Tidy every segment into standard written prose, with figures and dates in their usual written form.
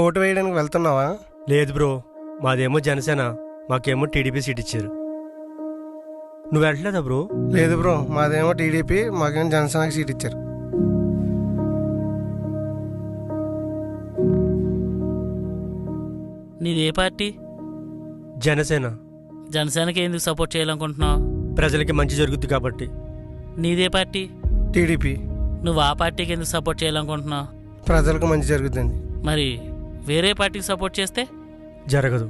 Vote వేయడానికి వెళ్తున్నావా? లేదు బ్రో, మాదేమో జనసేన, మాకేమో టీడీపీ సీట్ ఇచ్చారు. నువ్వు వెళ్ళలేదా బ్రో? లేదు బ్రో, మాదేమో టీడీపీ, మాకేమో జనసేనకి సీట్ ఇచ్చారు. నీది ఏ పార్టీ? జనసేన. జనసేనకి ఎందుకు సపోర్ట్ చేయాలనుకుంటున్నావు? ప్రజలకి మంచి జరుగుద్ది కాబట్టి. నీదే పార్టీ? టీడీపీ. నువ్వు ఆ పార్టీకి ఎందుకు సపోర్ట్ చేయాలనుకుంటున్నావు? ప్రజలకు మంచి జరుగుతుంది. మరి వేరే పార్టీకి సపోర్ట్ చేస్తే? జరగదు.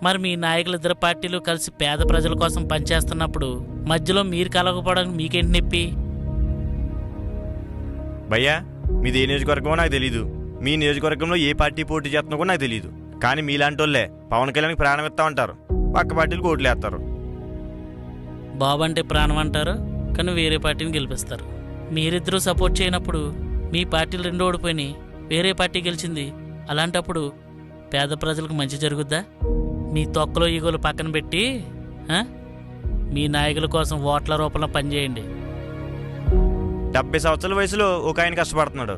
మరి మీ నాయకులు ఇద్దరు పార్టీలు కలిసి పేద ప్రజల కోసం పనిచేస్తున్నప్పుడు మధ్యలో మీరు కలగకపోవడానికి మీకేంటి నొప్పి? భయ్యా, మీది ఏ నియోజకవర్గమో నాకు తెలీదు, మీ నియోజకవర్గంలో ఏ పార్టీ పోటీ చేస్తున్నా కూడా నాకు తెలియదు. కానీ మీలాంటి వాళ్ళే పవన్ కళ్యాణ్కి ప్రాణం ఇస్తా ఉంటారు, పక్క పార్టీలకు ఓట్లు వేస్తారు. బాబు అంటే ప్రాణం అంటారు, కానీ వేరే పార్టీని గెలిపిస్తారు. మీరిద్దరూ సపోర్ట్ చేయనప్పుడు మీ పార్టీలు రెండు ఓడిపోయినాయి, వేరే పార్టీ గెలిచింది. అలాంటప్పుడు పేద ప్రజలకు మంచి జరుగుద్దా? మీ తొక్కలో ఈగోలు పక్కన పెట్టి మీ నాయకుల కోసం ఓట్ల రూపంలో పనిచేయండి. 70 సంవత్సరాల వయసులో ఒక ఆయన కష్టపడుతున్నాడు,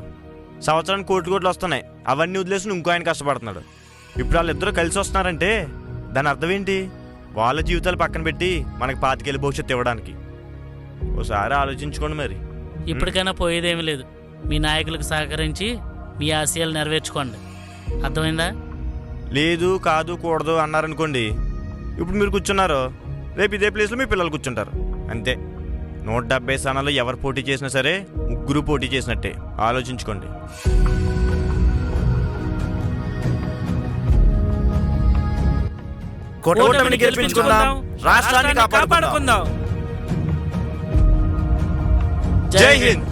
సంవత్సరానికి కోట్లు వస్తున్నాయి, అవన్నీ వదిలేసి ఇంకో ఆయన కష్టపడుతున్నాడు. ఇప్పుడు వాళ్ళిద్దరూ కలిసి వస్తున్నారంటే దాని అర్థం ఏంటి? వాళ్ళ జీవితాలు పక్కన పెట్టి మనకి పాతికేళ్ళ భవిష్యత్తు ఇవ్వడానికి. ఒకసారి ఆలోచించుకోండి మరి. ఇప్పటికైనా పోయేదేమీ లేదు. మీ నాయకులకు సహకరించి మీ ఆశయాలు నెరవేర్చుకోండి. అర్థమైందా? లేదు, కాదు, కూడదు అన్నారనుకోండి, ఇప్పుడు మీరు కూర్చున్నారు, రేపు ఇదే ప్లేస్లో మీ పిల్లలు కూర్చుంటారు. అంతే. 170 స్థానాల్లో ఎవరు పోటీ చేసినా సరే ముగ్గురు పోటీ చేసినట్టే. ఆలోచించుకోండి. కూటమిని గెలిపించుకుందాం, రాష్ట్రాన్ని కాపాడుకుందాం. జై హింద్.